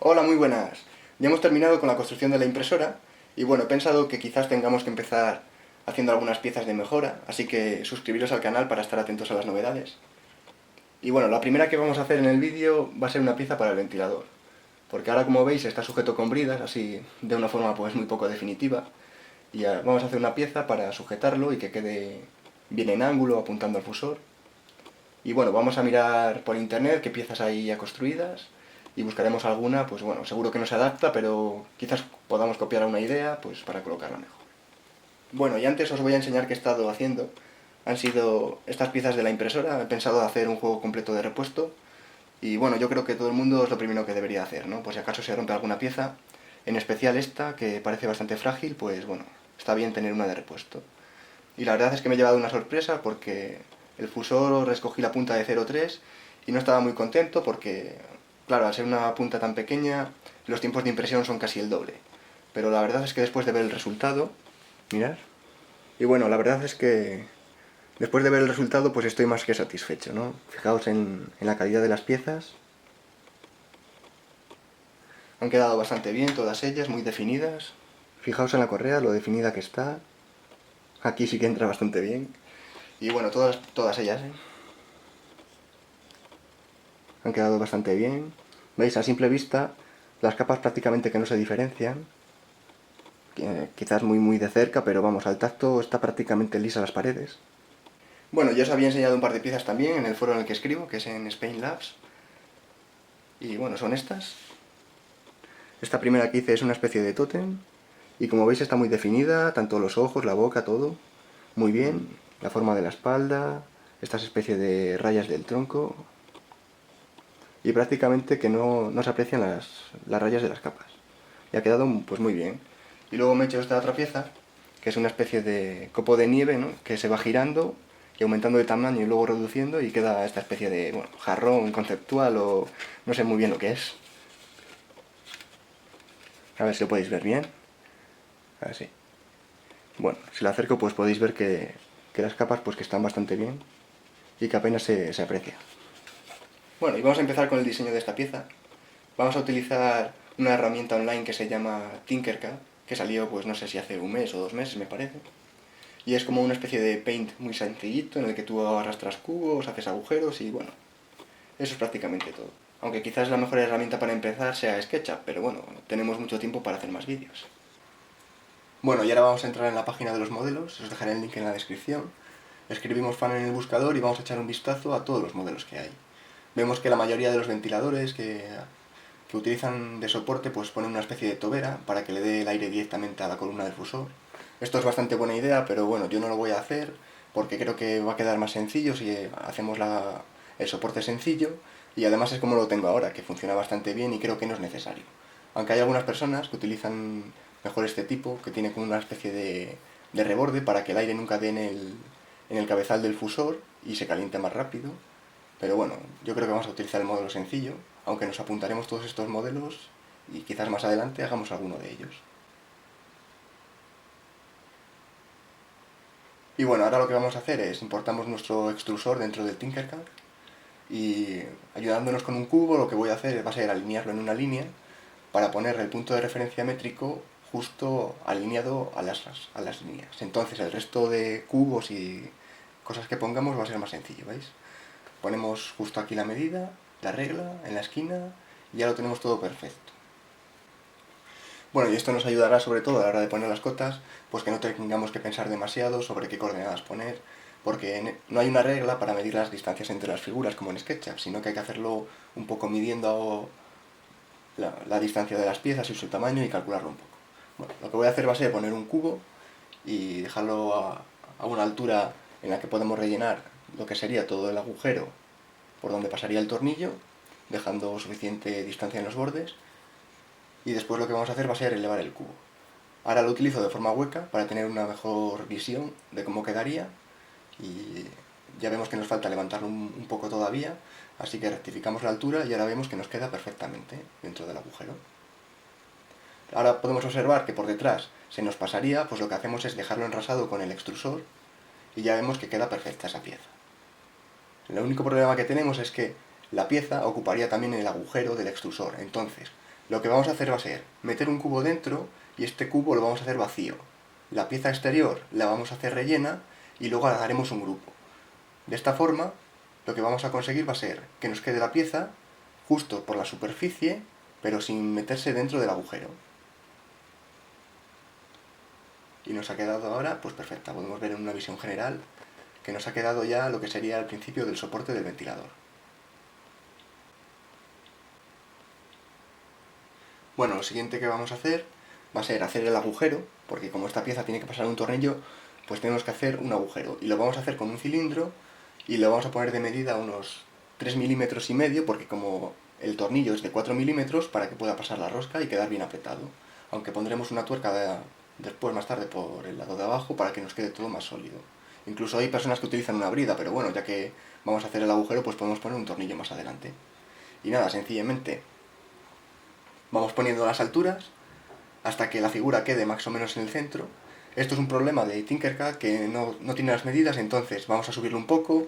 Hola, muy buenas. Ya hemos terminado con la construcción de la impresora y bueno, he pensado que quizás tengamos que empezar haciendo algunas piezas de mejora, así que suscribiros al canal para estar atentos a las novedades. Y bueno, la primera que vamos a hacer en el vídeo va a ser una pieza para el ventilador, porque ahora como veis está sujeto con bridas, así de una forma pues muy poco definitiva, y vamos a hacer una pieza para sujetarlo y que quede bien en ángulo apuntando al fusor. Y bueno, vamos a mirar por internet qué piezas hay ya construidas y buscaremos alguna, pues bueno, seguro que no se adapta, pero quizás podamos copiar una idea pues para colocarla mejor. Bueno, y antes os voy a enseñar qué he estado haciendo. Han sido estas piezas de la impresora, he pensado hacer un juego completo de repuesto y bueno, yo creo que todo el mundo es lo primero que debería hacer, ¿no? Pues si acaso se rompe alguna pieza, en especial esta, que parece bastante frágil, pues bueno, está bien tener una de repuesto. Y la verdad es que me he llevado una sorpresa porque el fusor escogí la punta de 0,3 y no estaba muy contento porque, claro, al ser una punta tan pequeña, los tiempos de impresión son casi el doble. Pero la verdad es que después de ver el resultado, mirad, y bueno, la verdad es que después de ver el resultado pues estoy más que satisfecho, ¿no? Fijaos en la calidad de las piezas. Han quedado bastante bien todas ellas, muy definidas. Fijaos en la correa, lo definida que está. Aquí sí que entra bastante bien. Y bueno, todas ellas, ¿eh? Han quedado bastante bien. ¿Veis? A simple vista, las capas prácticamente que no se diferencian. Quizás muy de cerca, pero vamos, al tacto está prácticamente lisa las paredes. Bueno, yo os había enseñado un par de piezas también en el foro en el que escribo, que es en Spain Labs. Y bueno, son estas. Esta primera que hice es una especie de tótem. Y como veis está muy definida, tanto los ojos, la boca, todo. Muy bien. La forma de la espalda, estas especies de rayas del tronco. Y prácticamente que no se aprecian las rayas de las capas. Y ha quedado pues muy bien. Y luego me he hecho esta otra pieza, que es una especie de copo de nieve, ¿no? Que se va girando y aumentando de tamaño y luego reduciendo y queda esta especie de bueno, jarrón conceptual o no sé muy bien lo que es. A ver si lo podéis ver bien. Así. Bueno, si lo acerco pues podéis ver que las capas pues que están bastante bien y que apenas se aprecia. Bueno, y vamos a empezar con el diseño de esta pieza. Vamos a utilizar una herramienta online que se llama Tinkercad, que salió pues no sé si hace un mes o 2 meses me parece. Y es como una especie de paint muy sencillito en el que tú arrastras cubos, haces agujeros y bueno, eso es prácticamente todo. Aunque quizás la mejor herramienta para empezar sea SketchUp, pero bueno, tenemos mucho tiempo para hacer más vídeos. Bueno, y ahora vamos a entrar en la página de los modelos, os dejaré el link en la descripción. Escribimos fan en el buscador y vamos a echar un vistazo a todos los modelos que hay. Vemos que la mayoría de los ventiladores que utilizan de soporte pues ponen una especie de tobera para que le dé el aire directamente a la columna del fusor. Esto es bastante buena idea, pero bueno, yo no lo voy a hacer porque creo que va a quedar más sencillo si hacemos el soporte sencillo y además es como lo tengo ahora, que funciona bastante bien y creo que no es necesario. Aunque hay algunas personas que utilizan mejor este tipo, que tiene como una especie de reborde para que el aire nunca dé en el cabezal del fusor y se caliente más rápido. Pero bueno, yo creo que vamos a utilizar el modelo sencillo, aunque nos apuntaremos todos estos modelos y quizás más adelante hagamos alguno de ellos. Y bueno, ahora lo que vamos a hacer es importamos nuestro extrusor dentro del Tinkercad y ayudándonos con un cubo lo que voy a hacer va a ser alinearlo en una línea para poner el punto de referencia métrico justo alineado a las líneas. Entonces el resto de cubos y cosas que pongamos va a ser más sencillo, ¿veis? Ponemos justo aquí la medida, la regla en la esquina y ya lo tenemos todo perfecto. Bueno, y esto nos ayudará sobre todo a la hora de poner las cotas, pues que no tengamos que pensar demasiado sobre qué coordenadas poner, porque no hay una regla para medir las distancias entre las figuras como en SketchUp, sino que hay que hacerlo un poco midiendo la distancia de las piezas y su tamaño y calcularlo un poco. Bueno, lo que voy a hacer va a ser poner un cubo y dejarlo a una altura en la que podemos rellenar lo que sería todo el agujero por donde pasaría el tornillo, dejando suficiente distancia en los bordes, y después lo que vamos a hacer va a ser elevar el cubo. Ahora lo utilizo de forma hueca para tener una mejor visión de cómo quedaría y ya vemos que nos falta levantarlo un poco todavía, así que rectificamos la altura y ahora vemos que nos queda perfectamente dentro del agujero. Ahora podemos observar que por detrás se nos pasaría, pues lo que hacemos es dejarlo enrasado con el extrusor y ya vemos que queda perfecta esa pieza. El único problema que tenemos es que la pieza ocuparía también el agujero del extrusor, entonces Lo que vamos a hacer va a ser meter un cubo dentro y este cubo lo vamos a hacer vacío. La pieza exterior la vamos a hacer rellena y luego haremos un grupo. De esta forma, lo que vamos a conseguir va a ser que nos quede la pieza justo por la superficie, pero sin meterse dentro del agujero. Y nos ha quedado ahora pues perfecta. Podemos ver en una visión general que nos ha quedado ya lo que sería el principio del soporte del ventilador. Bueno, lo siguiente que vamos a hacer va a ser hacer el agujero, porque como esta pieza tiene que pasar un tornillo, pues tenemos que hacer un agujero. Y lo vamos a hacer con un cilindro y lo vamos a poner de medida unos 3 milímetros y medio, porque como el tornillo es de 4 milímetros, para que pueda pasar la rosca y quedar bien apretado. Aunque pondremos una tuerca después, más tarde, por el lado de abajo, para que nos quede todo más sólido. Incluso hay personas que utilizan una brida, pero bueno, ya que vamos a hacer el agujero, pues podemos poner un tornillo más adelante. Y nada, sencillamente vamos poniendo las alturas hasta que la figura quede más o menos en el centro. Esto es un problema de Tinkercad que no tiene las medidas, entonces vamos a subirlo un poco,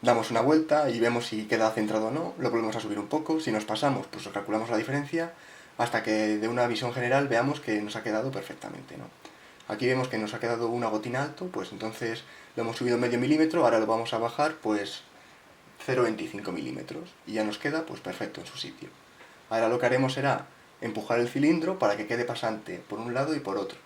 damos una vuelta y vemos si queda centrado o no, lo volvemos a subir un poco, si nos pasamos pues calculamos la diferencia hasta que de una visión general veamos que nos ha quedado perfectamente, ¿no? Aquí vemos que nos ha quedado una gotina alto, pues entonces lo hemos subido medio milímetro, ahora lo vamos a bajar pues 0,25 milímetros y ya nos queda pues perfecto en su sitio. Ahora lo que haremos será empujar el cilindro para que quede pasante por un lado y por otro.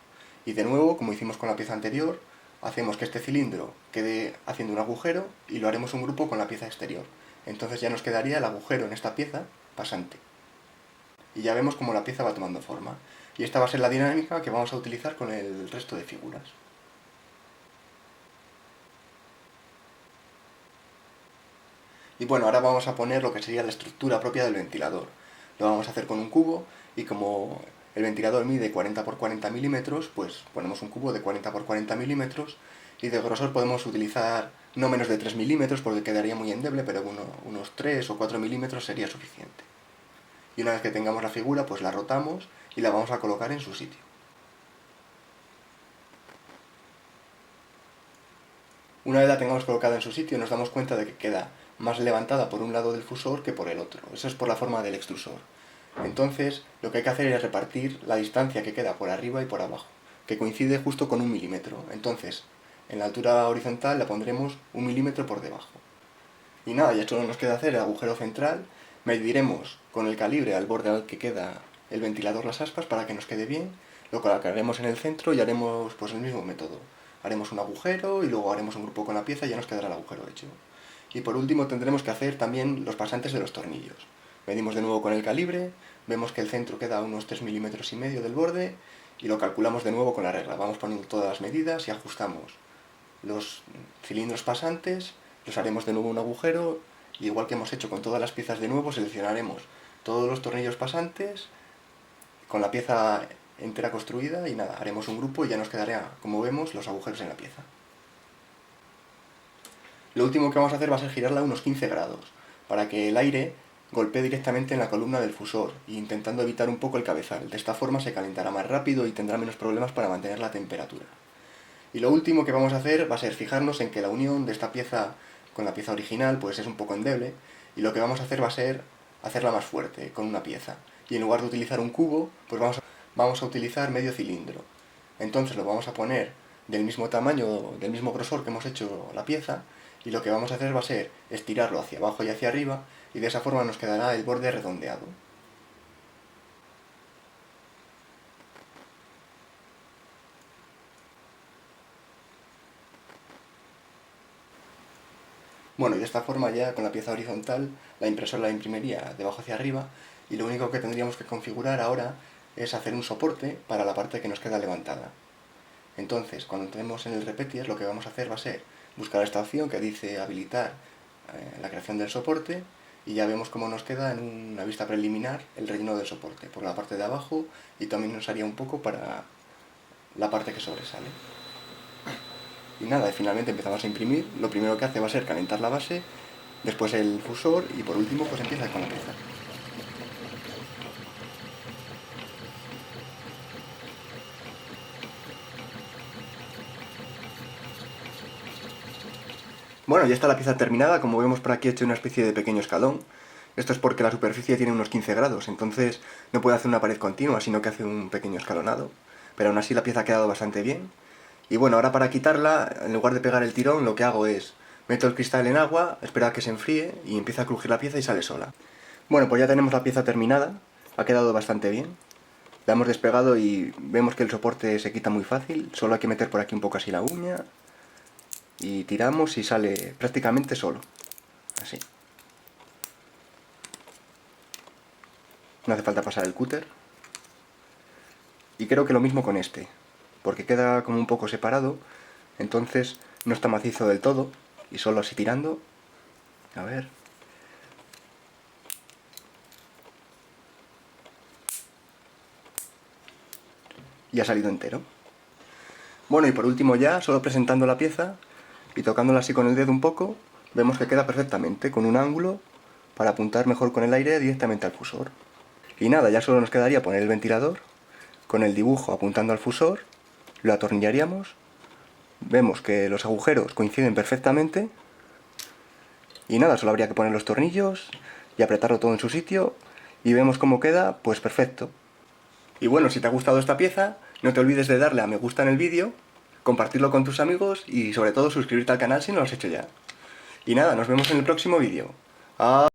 Y de nuevo, como hicimos con la pieza anterior, hacemos que este cilindro quede haciendo un agujero y lo haremos un grupo con la pieza exterior. Entonces ya nos quedaría el agujero en esta pieza pasante. Y ya vemos cómo la pieza va tomando forma. Y esta va a ser la dinámica que vamos a utilizar con el resto de figuras. Y bueno, ahora vamos a poner lo que sería la estructura propia del ventilador. Lo vamos a hacer con un cubo y como el ventilador mide 40 por 40 milímetros, pues ponemos un cubo de 40 por 40 milímetros y de grosor podemos utilizar no menos de 3 milímetros porque quedaría muy endeble, pero unos 3 o 4 milímetros sería suficiente. Y una vez que tengamos la figura, pues la rotamos y la vamos a colocar en su sitio. Una vez la tengamos colocada en su sitio, nos damos cuenta de que queda más levantada por un lado del fusor que por el otro. Eso es por la forma del extrusor. Entonces, lo que hay que hacer es repartir la distancia que queda por arriba y por abajo, que coincide justo con 1 milímetro. Entonces, en la altura horizontal la pondremos 1 milímetro por debajo. Y nada, ya solo nos queda hacer el agujero central, mediremos con el calibre al borde al que queda el ventilador las aspas para que nos quede bien, lo colocaremos en el centro y haremos pues el mismo método. Haremos un agujero y luego haremos un grupo con la pieza y ya nos quedará el agujero hecho. Y por último tendremos que hacer también los pasantes de los tornillos. Medimos de nuevo con el calibre, vemos que el centro queda a unos 3 milímetros y medio del borde y lo calculamos de nuevo con la regla. Vamos poniendo todas las medidas y ajustamos los cilindros pasantes, los haremos de nuevo un agujero y igual que hemos hecho con todas las piezas de nuevo, seleccionaremos todos los tornillos pasantes con la pieza entera construida y nada, haremos un grupo y ya nos quedará, como vemos, los agujeros en la pieza. Lo último que vamos a hacer va a ser girarla a unos 15 grados, para que el aire golpee directamente en la columna del fusor, intentando evitar un poco el cabezal. De esta forma se calentará más rápido y tendrá menos problemas para mantener la temperatura. Y lo último que vamos a hacer va a ser fijarnos en que la unión de esta pieza con la pieza original pues es un poco endeble, y lo que vamos a hacer va a ser hacerla más fuerte con una pieza. Y en lugar de utilizar un cubo, pues vamos a utilizar medio cilindro. Entonces lo vamos a poner del mismo tamaño, del mismo grosor que hemos hecho la pieza, y lo que vamos a hacer va a ser estirarlo hacia abajo y hacia arriba, y de esa forma nos quedará el borde redondeado. Bueno, y de esta forma ya con la pieza horizontal la impresora la imprimiría de abajo hacia arriba y lo único que tendríamos que configurar ahora es hacer un soporte para la parte que nos queda levantada. Entonces, cuando entremos en el Repetier, lo que vamos a hacer va a ser buscar esta opción que dice habilitar la creación del soporte y ya vemos cómo nos queda en una vista preliminar el relleno del soporte por la parte de abajo y también nos haría un poco para la parte que sobresale. Y nada, y finalmente empezamos a imprimir. Lo primero que hace va a ser calentar la base, después el fusor y por último pues empieza con la pieza. Bueno, ya está la pieza terminada, como vemos por aquí he hecho una especie de pequeño escalón Esto es porque la superficie tiene unos 15 grados, entonces no puede hacer una pared continua, sino que hace un pequeño escalonado. Pero aún así la pieza ha quedado bastante bien. Y bueno, ahora para quitarla, en lugar de pegar el tirón, lo que hago es meto el cristal en agua, espero a que se enfríe y empieza a crujir la pieza y sale sola. Bueno, pues ya tenemos la pieza terminada, ha quedado bastante bien. La hemos despegado y vemos que el soporte se quita muy fácil, solo hay que meter por aquí un poco así la uña y tiramos y sale prácticamente solo, así. No hace falta pasar el cúter. Y creo que lo mismo con este, porque queda como un poco separado, entonces no está macizo del todo, y solo así tirando, a ver. Y ha salido entero. Bueno, y por último ya, solo presentando la pieza y tocándola así con el dedo un poco, vemos que queda perfectamente, con un ángulo para apuntar mejor con el aire directamente al fusor. Y nada, ya solo nos quedaría poner el ventilador, con el dibujo apuntando al fusor, lo atornillaríamos, vemos que los agujeros coinciden perfectamente, y nada, solo habría que poner los tornillos y apretarlo todo en su sitio, y vemos cómo queda, pues perfecto. Y bueno, si te ha gustado esta pieza, no te olvides de darle a me gusta en el vídeo, compartirlo con tus amigos y sobre todo suscribirte al canal si no lo has hecho ya. Y nada, nos vemos en el próximo vídeo. ¡Adiós!